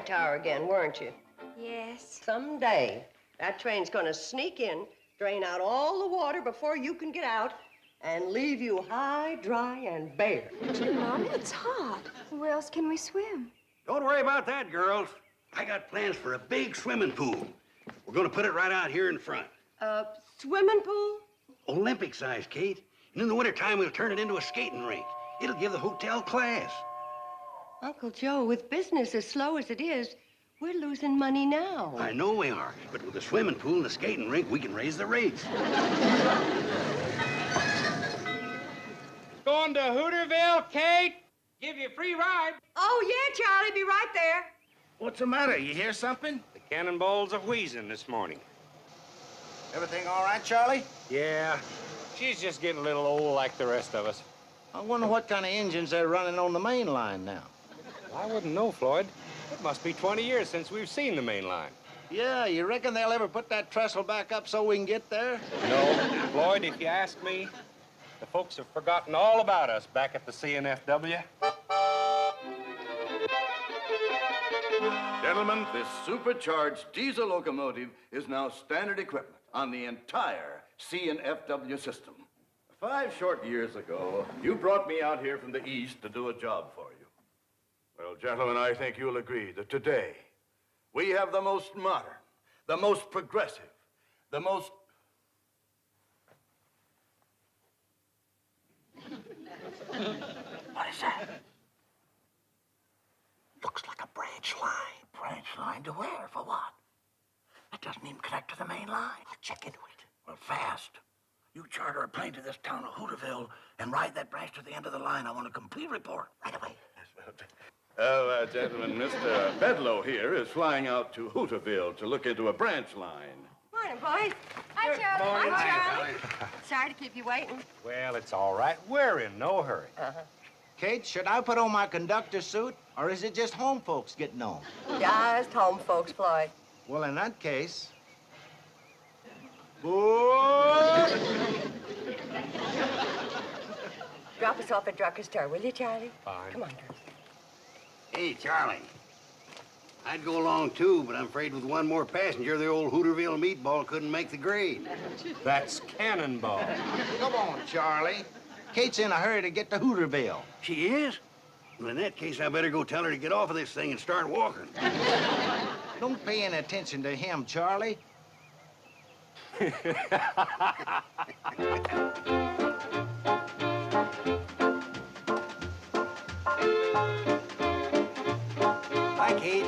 water tower again, weren't you? Yes. Someday, that train's gonna sneak in, drain out all the water before you can get out, and leave you high, dry, and bare. Gee, Mom, it's hot. Where else can we swim? Don't worry about that, girls. I got plans for a big swimming pool. We're gonna put it right out here in front. Swimming pool? Olympic size, Kate. And in the wintertime, we'll turn it into a skating rink. It'll give the hotel class. Uncle Joe, with business as slow as it is, we're losing money now. I know we are, but with the swimming pool and the skating rink, we can raise the rates. Going to Hooterville, Kate? Give you a free ride. Oh, yeah, Charlie, be right there. What's the matter? You hear something? The cannonballs are wheezing this morning. Everything all right, Charlie? Yeah, she's just getting a little old like the rest of us. I wonder what kind of engines they're running on the main line now. I wouldn't know, Floyd. It must be 20 years since we've seen the main line. Yeah, you reckon they'll ever put that trestle back up so we can get there? No, Floyd, if you ask me, the folks have forgotten all about us back at the CNFW. Gentlemen, this supercharged diesel locomotive is now standard equipment on the entire CNFW system. 5 short years ago, you brought me out here from the east to do a job for you. Well, gentlemen, I think you'll agree that today we have the most modern, the most progressive, the most... What is that? Looks like a branch line. Branch line to where? For what? It doesn't even connect to the main line. I'll check into it. Well, fast. You charter a plane to this town of Hooterville and ride that branch to the end of the line. I want a complete report right away. Well, gentlemen, Mr. Bedlow here is flying out to Hooterville to look into a branch line. Morning, boys. Hi, Charlie. Hi, Charlie. Sorry to keep you waiting. Well, it's all right. We're in no hurry. Kate, should I put on my conductor suit, or is it just home folks getting on? Just home folks, Floyd. Well, in that case... Boy! Drop us off at Drucker's Star, will you, Charlie? Fine. Come on, girls. Hey, Charlie. I'd go along, too, but I'm afraid with one more passenger, the old Hooterville meatball couldn't make the grade. That's cannonball. Come on, Charlie. Kate's in a hurry to get to Hooterville. She is? Well, in that case, I better go tell her to get off of this thing and start walking. Don't pay any attention to him, Charlie. Hi, Kate.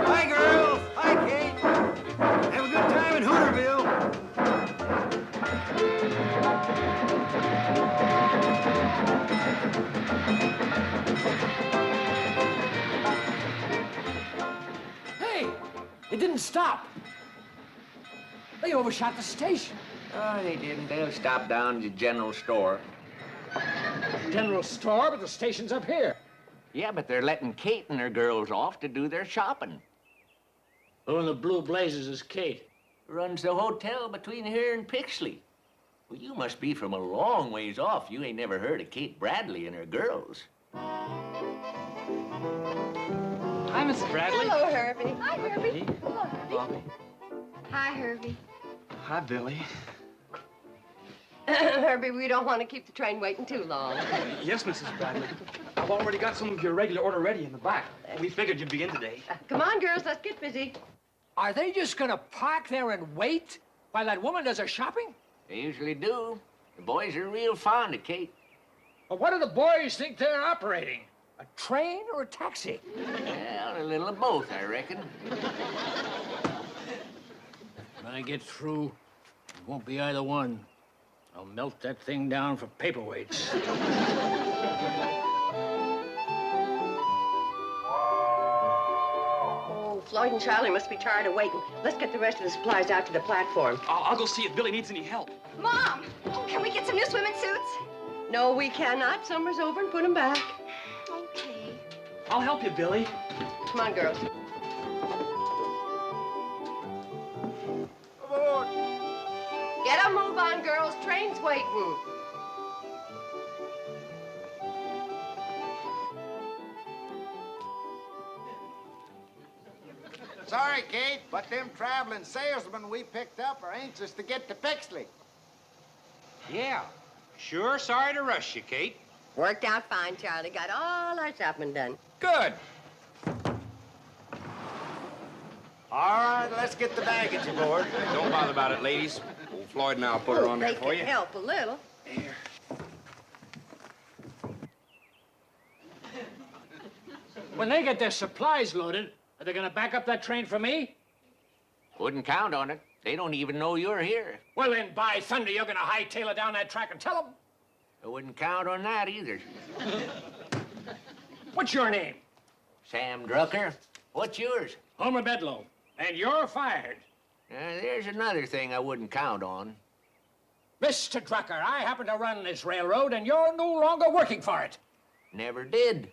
Hi, girls. Hi, Kate. Have a good time in Hooterville. Hey, it didn't stop. They overshot the station. Oh, they didn't. They'll stop down at the general store. General store, but the station's up here. Yeah, but they're letting Kate and her girls off to do their shopping. Who in the blue blazes is Kate? Runs the hotel between here and Pixley. Well, you must be from a long ways off. You ain't never heard of Kate Bradley and her girls. Hi, Mrs. Bradley. Hello, Herbie. Hi, Herbie. Hello, Herbie. Hi, Herbie. Hi, Billy. Herbie, we don't want to keep the train waiting too long. Yes, Mrs. Bradley. I've already got some of your regular order ready in the back. We figured you'd be in today. Come on, girls, let's get busy. Are they just gonna park there and wait while that woman does her shopping? They usually do. The boys are real fond of Kate. Well, what do the boys think they're operating? A train or a taxi? Well, a little of both, I reckon. When I get through, it won't be either one. I'll melt that thing down for paperweights. Oh, Floyd and Charlie must be tired of waiting. Let's get the rest of the supplies out to the platform. I'll go see if Billy needs any help. Mom, can we get some new swimming suits? No, we cannot. Summer's over and put them back. Okay. I'll help you, Billy. Come on, girls. Aboard! Get a move on, girls. Train's waiting. Sorry, Kate, but them traveling salesmen we picked up are anxious to get to Pixley. Yeah. Sure sorry to rush you, Kate. Worked out fine, Charlie. Got all our shopping done. Good. All right, let's get the baggage aboard. Don't bother about it, ladies. Old Floyd and I'll put her on there for you. They can help a little. When they get their supplies loaded, are they gonna back up that train for me? Wouldn't count on it. They don't even know you're here. Well, then, by thunder, you're gonna hightail it down that track and tell them. I wouldn't count on that either. What's your name? Sam Drucker. What's yours? Homer Bedlow. And you're fired. There's another thing I wouldn't count on. Mr. Drucker, I happen to run this railroad, and you're no longer working for it. Never did.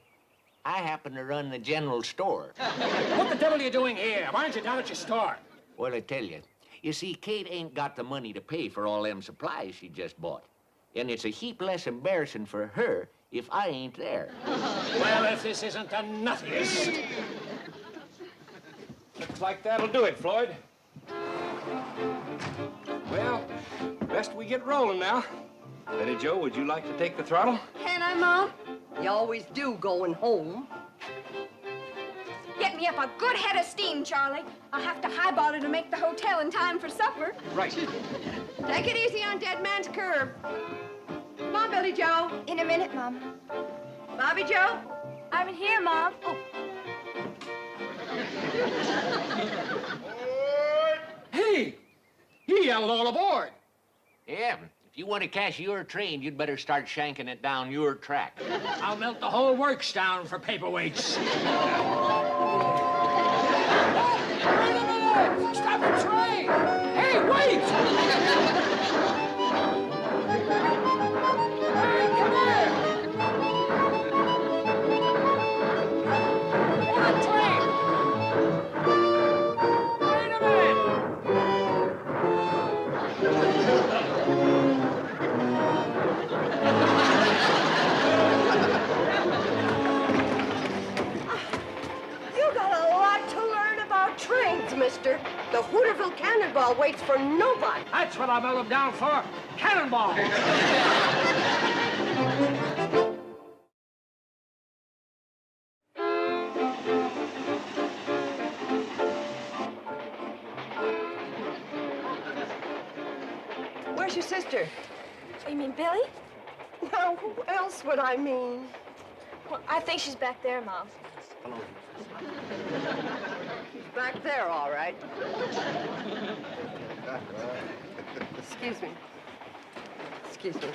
I happen to run the general store. What the devil are you doing here? Why aren't you down at your store? Well, I tell you. You see, Kate ain't got the money to pay for all them supplies she just bought. And it's a heap less embarrassing for her if I ain't there. Well, if this isn't the nuttiest. Looks like that'll do it, Floyd. Well, best we get rolling now. Betty Jo, would you like to take the throttle? Can I, Mom? You always do going home. Get me up a good head of steam, Charlie. I'll have to highball it to make the hotel in time for supper. Right. Take it easy on Dead Man's Curve. Come on, Billy Joe. In a minute, Mom. Bobby Joe. I'm in here, Mom. Oh. Hey! He yelled all aboard. Yeah, if you want to cash your train, you'd better start shanking it down your track. I'll melt the whole works down for paperweights. Wait a minute! Stop the train! Hey, wait! Hey, come here! What train? Wait a minute! You got a lot to learn about trains, mister. The Hooterville Cannonball waits for nobody. That's what I melt them down for. Cannonball! Where's your sister? Oh, you mean Billy? Now, who else would I mean? Well, I think she's back there, Mom. She's back there, all right. Excuse me. Excuse me.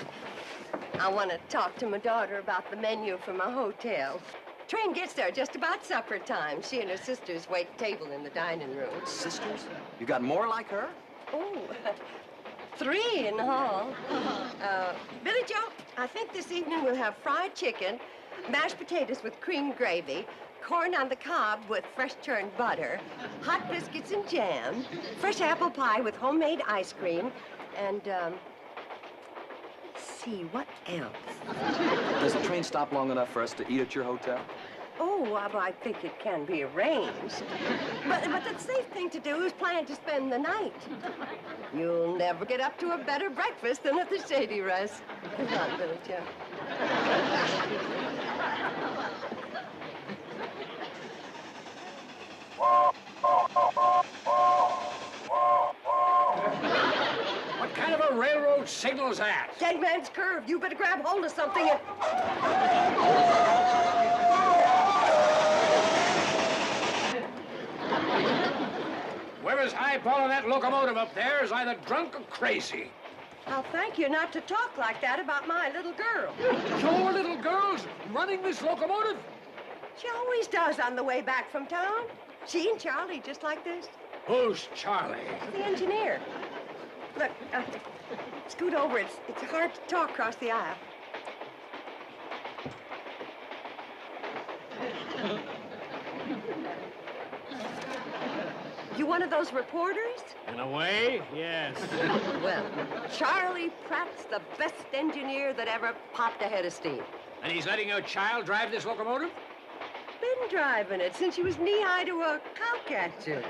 I want to talk to my daughter about the menu for my hotel. Train gets there just about supper time. She and her sisters wait table in the dining room. Sisters? You got more like her? Oh, 3 in all. Billy Joe, I think this evening we'll have fried chicken, mashed potatoes with cream gravy, corn on the cob with fresh churned butter, hot biscuits and jam, fresh apple pie with homemade ice cream, and, let's see, what else? Does the train stop long enough for us to eat at your hotel? Oh, well, I think it can be arranged. But the safe thing to do is plan to spend the night. You'll never get up to a better breakfast than at the Shady Rest. Come on, Billy Joe. What kind of a railroad signal is that? Dead Man's Curve. You better grab hold of something and... Whoever's eyeballing that locomotive up there is either drunk or crazy. I'll thank you not to talk like that about my little girl. Your little girl's running this locomotive? She always does on the way back from town. She and Charlie, just like this. Who's Charlie? The engineer. Look, scoot over. It's hard to talk across the aisle. You one of those reporters? In a way, yes. Well, Charlie Pratt's the best engineer that ever popped a head of steam. And he's letting your child drive this locomotive? Been driving it since she was knee-high to a cowcatcher.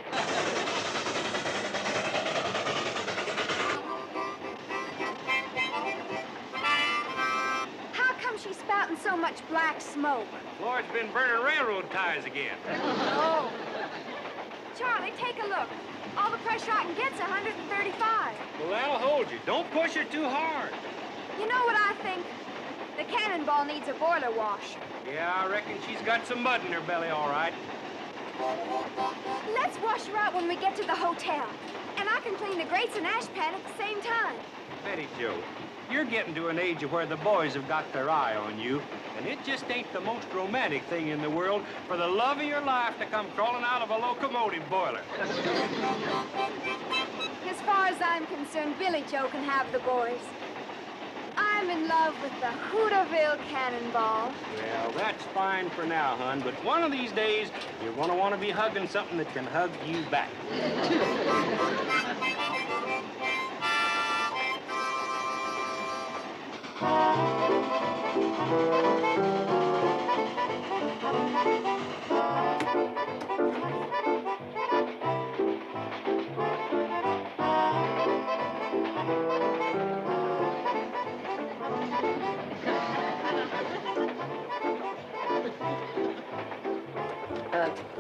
How come she's spouting so much black smoke? Floyd's been burning railroad ties again. Oh. Charlie, take a look. All the pressure I can get's 135. Well, that'll hold you. Don't push her too hard. You know what I think? The cannonball needs a boiler wash. Yeah, I reckon she's got some mud in her belly, all right. Let's wash her out when we get to the hotel. And I can clean the grates and ash pan at the same time. Betty Joe, you're getting to an age of where the boys have got their eye on you, and it just ain't the most romantic thing in the world for the love of your life to come crawling out of a locomotive boiler. As far as I'm concerned, Billy Joe can have the boys. I'm in love with the Hooterville cannonball. Well, that's fine for now, hon, but one of these days, you're gonna want to be hugging something that can hug you back.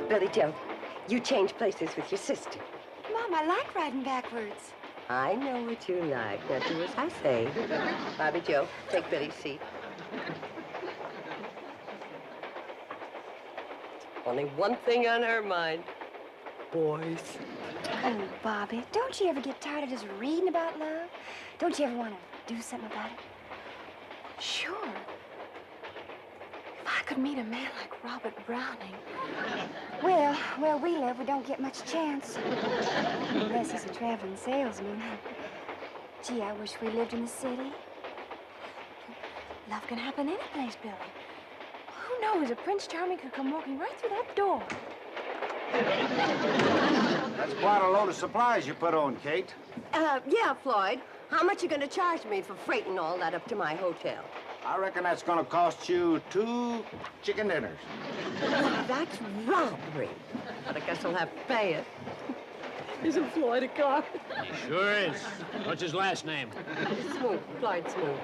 Billy Joe, you change places with your sister. Mom, I like riding backwards. I know what you like. Now do as I say. Bobby Joe, take Billy's seat. Only one thing on her mind. Boys. Oh, Bobby, don't you ever get tired of just reading about love? Don't you ever want to do something about it? Sure. If I could meet a man like Robert Browning. Well, where we live, we don't get much chance. Unless he's a traveling salesman. Gee, I wish we lived in the city. Love can happen any place, Billy. Who knows, a Prince Charming could come walking right through that door. That's quite a load of supplies you put on, Kate. Yeah, Floyd. How much you gonna charge me for freighting all that up to my hotel? I reckon that's gonna cost you 2 chicken dinners. That's robbery. But I guess I'll have to pay it. Isn't Floyd a cop? He sure is. What's his last name? Smoot, Floyd Smoot.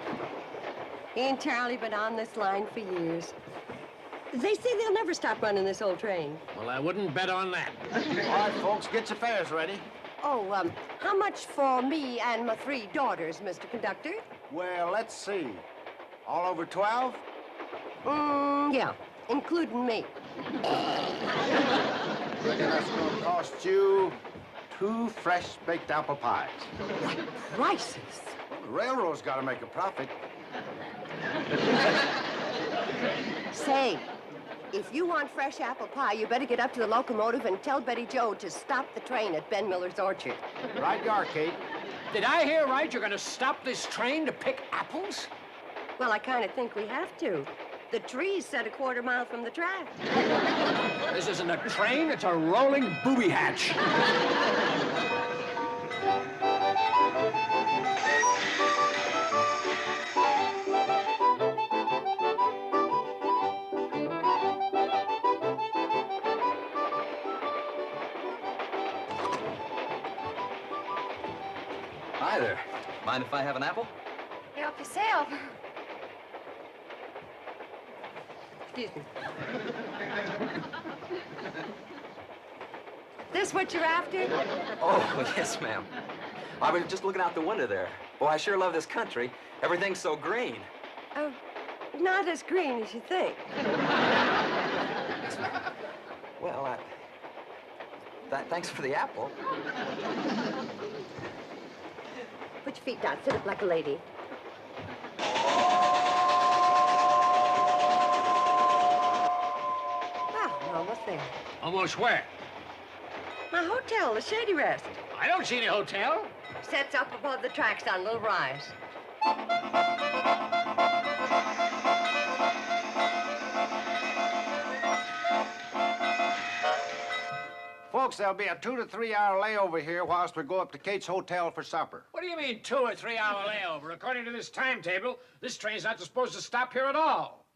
He and Charlie been on this line for years. They say they'll never stop running this old train. Well, I wouldn't bet on that. All right, folks, get your fares ready. Oh, how much for me and my 3 daughters, Mr. Conductor? Well, let's see. All over 12? Yeah, including me. I reckon that's gonna cost you 2 fresh baked apple pies. What prices? Well, the railroad's gotta make a profit. Say, if you want fresh apple pie, you better get up to the locomotive and tell Betty Joe to stop the train at Ben Miller's orchard. Right you are, Kate. Did I hear right? You're gonna stop this train to pick apples? Well, I kind of think we have to. The tree's set a quarter mile from the track. This isn't a train, it's a rolling booby hatch. Hi there. Mind if I have an apple? Help yourself. Excuse me. This what you're after? Oh, yes, ma'am. I was just looking out the window there. Boy, I sure love this country. Everything's so green. Oh, not as green as you think. Well, thanks for the apple. Put your feet down. Sit up like a lady. Well, we're almost there. Almost where? My hotel, the Shady Rest. I don't see any hotel. Sets up above the tracks on a little rise. Folks, there'll be a 2 to 3 hour layover here whilst we go up to Kate's hotel for supper. What do you mean 2 or 3 hour layover? According to this timetable, this train's not supposed to stop here at all.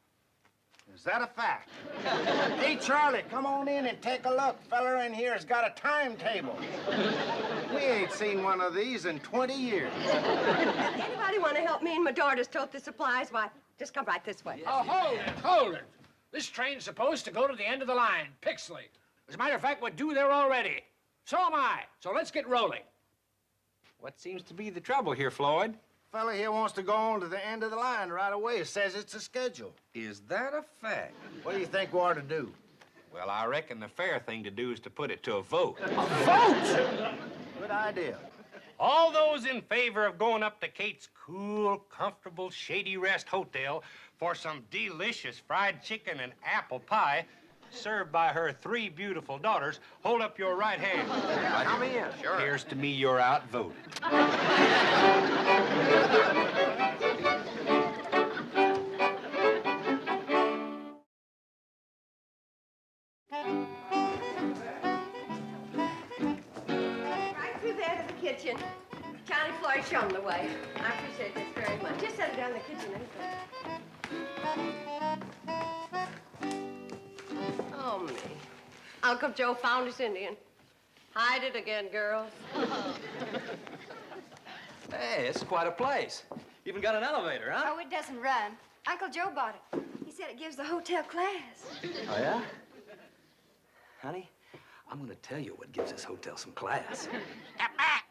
Is that a fact? Hey, Charlie, come on in and take a look. Feller in here has got a timetable. We ain't seen one of these in 20 years. Anybody want to help me and my daughters tote the supplies? Why, just come right this way. Oh, hold it. This train's supposed to go to the end of the line, Pixley. As a matter of fact, we're due there already. So am I. So let's get rolling. What seems to be the trouble here, Floyd? Fella here wants to go on to the end of the line right away. Says it's a schedule. Is that a fact? What do you think we ought to do? Well, I reckon the fair thing to do is to put it to a vote. A vote? Good idea. All those in favor of going up to Kate's cool, comfortable Shady Rest Hotel for some delicious fried chicken and apple pie served by her 3 beautiful daughters, hold up your right hand. Come in. Sure. Here's to me you're outvoted. Right through there to the kitchen. Charlie, Floyd, show them the way. I appreciate this very much. Just set it down in the kitchen, anything. Oh, me. Uncle Joe found his Indian. Hide it again, girls. Hey, it's quite a place. Even got an elevator, huh? Oh, it doesn't run. Uncle Joe bought it. He said it gives the hotel class. Oh, yeah? Honey, I'm gonna tell you what gives this hotel some class. Step back.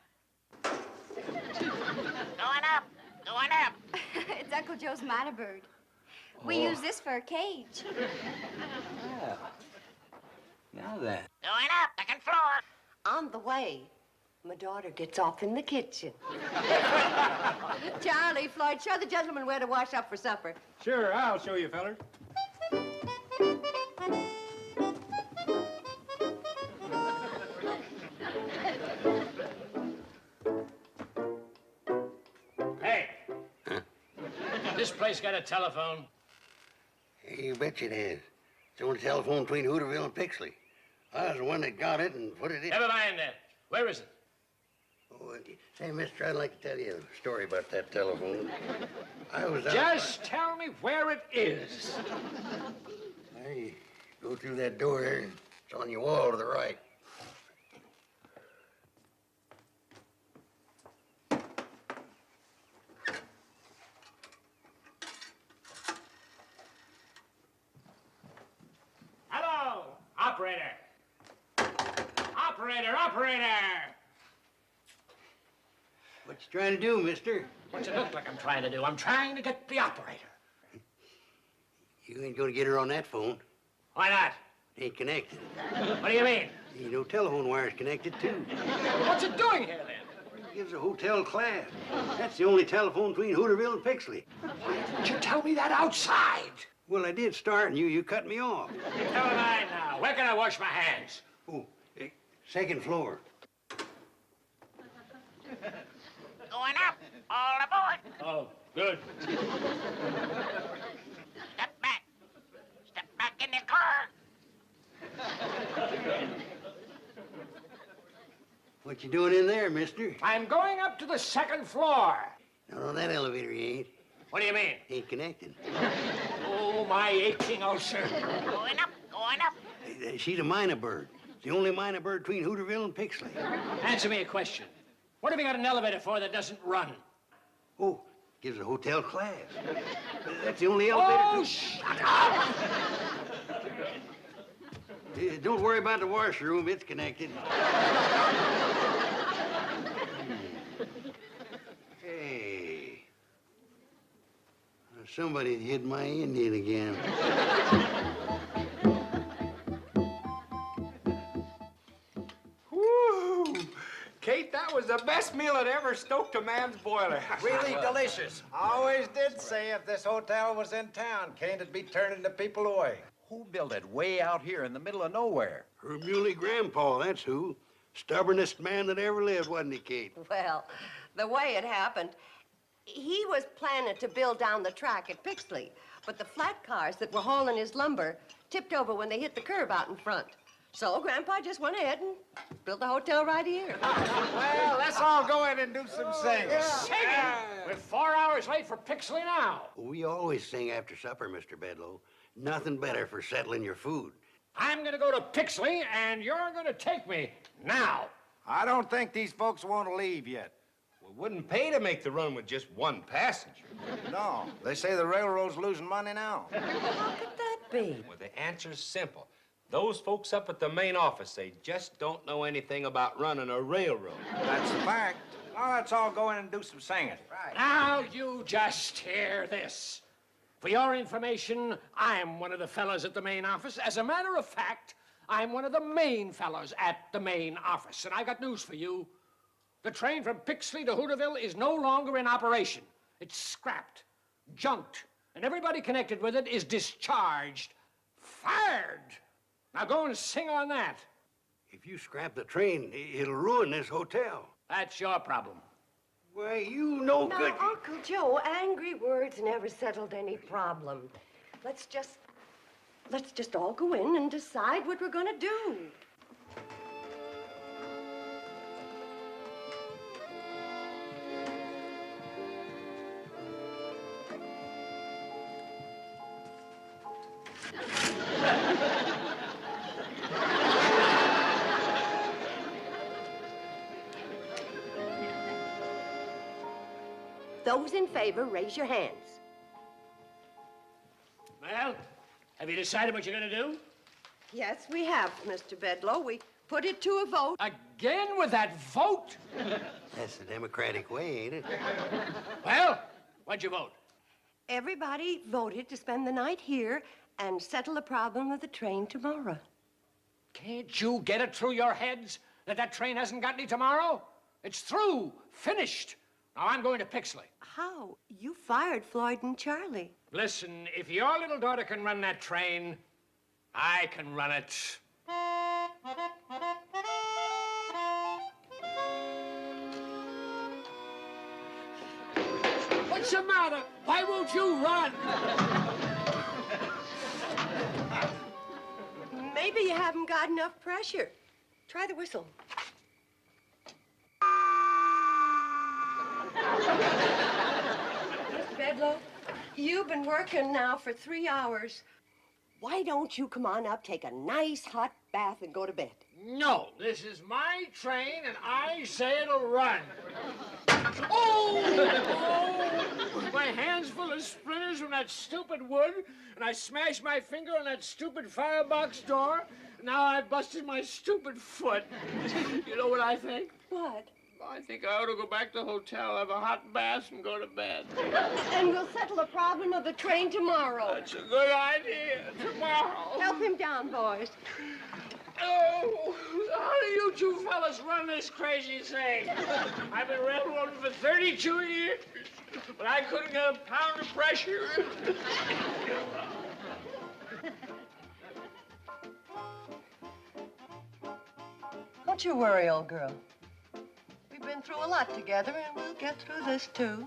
Going up. Going up. It's Uncle Joe's minor bird. We use this for a cage. Well, now then. Going up. Second floor. On the way, my daughter gets off in the kitchen. Charlie, Floyd, show the gentleman where to wash up for supper. Sure, I'll show you, fellers. Hey. This place got a telephone? Hey, you bet it has. It's the only telephone between Hooterville and Pixley. I was the one that got it and put it in. Never mind that. Where is it? Oh, say, mister, I'd like to tell you a story about that telephone. I was out... Just tell me where it is. Hey, go through that door there. It's on your wall to the right. Hello, operator. Operator! What you trying to do, mister? What's it look like I'm trying to do? I'm trying to get the operator. You ain't gonna get her on that phone. Why not? It ain't connected. What do you mean? You know, telephone wire's connected, too. What's it doing here, then? It gives a hotel class. That's the only telephone between Hooterville and Pixley. Why didn't you tell me that outside? Well, I did start, and you cut me off. Never mind now. Where can I wash my hands? Oh, second floor. Going up. All aboard. Oh, good. Step back. Step back in the car. What you doing in there, mister? I'm going up to the second floor. No, that elevator you ain't. What do you mean? Ain't connected. Oh, my aching ulcer. Going up. Going up. She's a minor bird. The only minor bird between Hooterville and Pixley. Answer me a question. What have you got an elevator for that doesn't run? Oh, gives a hotel class. That's the only elevator... Oh, shut up! Don't worry about the washroom. It's connected. Hey. Somebody hid my Indian again. Woo! Kate, that was the best meal that ever stoked a man's boiler. Really delicious. I always did say if this hotel was in town, Kane would be turning the people away. Who built it way out here in the middle of nowhere? Her muley grandpa, that's who. Stubbornest man that ever lived, wasn't he, Kate? Well, the way it happened, he was planning to build down the track at Pixley, but the flat cars that were hauling his lumber tipped over when they hit the curb out in front. So Grandpa just went ahead and built the hotel right here. Well, let's all go in and do some singing. Singing? We're 4 hours late for Pixley now. We always sing after supper, Mr. Bedlow. Nothing better for settling your food. I'm gonna go to Pixley, and you're gonna take me now. I don't think these folks want to leave yet. We wouldn't pay to make the run with just one passenger. No, they say the railroad's losing money now. How could that be? Well, the answer's simple. Those folks up at the main office, they just don't know anything about running a railroad. That's a fact. Now let's all go in and do some singing. Right. Now you just hear this. For your information, I'm one of the fellows at the main office. As a matter of fact, I'm one of the main fellows at the main office. And I got news for you. The train from Pixley to Hooterville is no longer in operation. It's scrapped, junked, and everybody connected with it is discharged, fired. Now go and sing on that. If you scrap the train, it'll ruin this hotel. That's your problem. Why, you know Now, good... Uncle Joe, angry words never settled any problem. Let's just all go in and decide what we're gonna do. Those in favor, raise your hands. Well, have you decided what you're gonna do? Yes, we have, Mr. Bedlow. We put it to a vote. Again with that vote? That's the democratic way, ain't it? Well, what'd you vote? Everybody voted to spend the night here and settle the problem of the train tomorrow. Can't you get it through your heads that that train hasn't got any tomorrow? It's through, finished. Now I'm going to Pixley. How? You fired Floyd and Charlie. Listen, if your little daughter can run that train, I can run it. What's the matter? Why won't you run? Maybe you haven't got enough pressure. Try the whistle. Mr. Bedlow, you've been working now for 3 hours. Why don't you come on up, take a nice hot bath, and go to bed? No, this is my train, and I say it'll run. Oh! My hand's full of splinters from that stupid wood, and I smashed my finger on that stupid firebox door. Now I've busted my stupid foot. You know what I think? What? I think I ought to go back to the hotel, have a hot bath, and go to bed. And we'll settle the problem of the train tomorrow. That's a good idea. Tomorrow. Help him down, boys. Oh, how do you two fellas run this crazy thing? I've been railroading for 32 years, but I couldn't get a pound of pressure. Don't you worry, old girl. We've been through a lot together, and we'll get through this, too.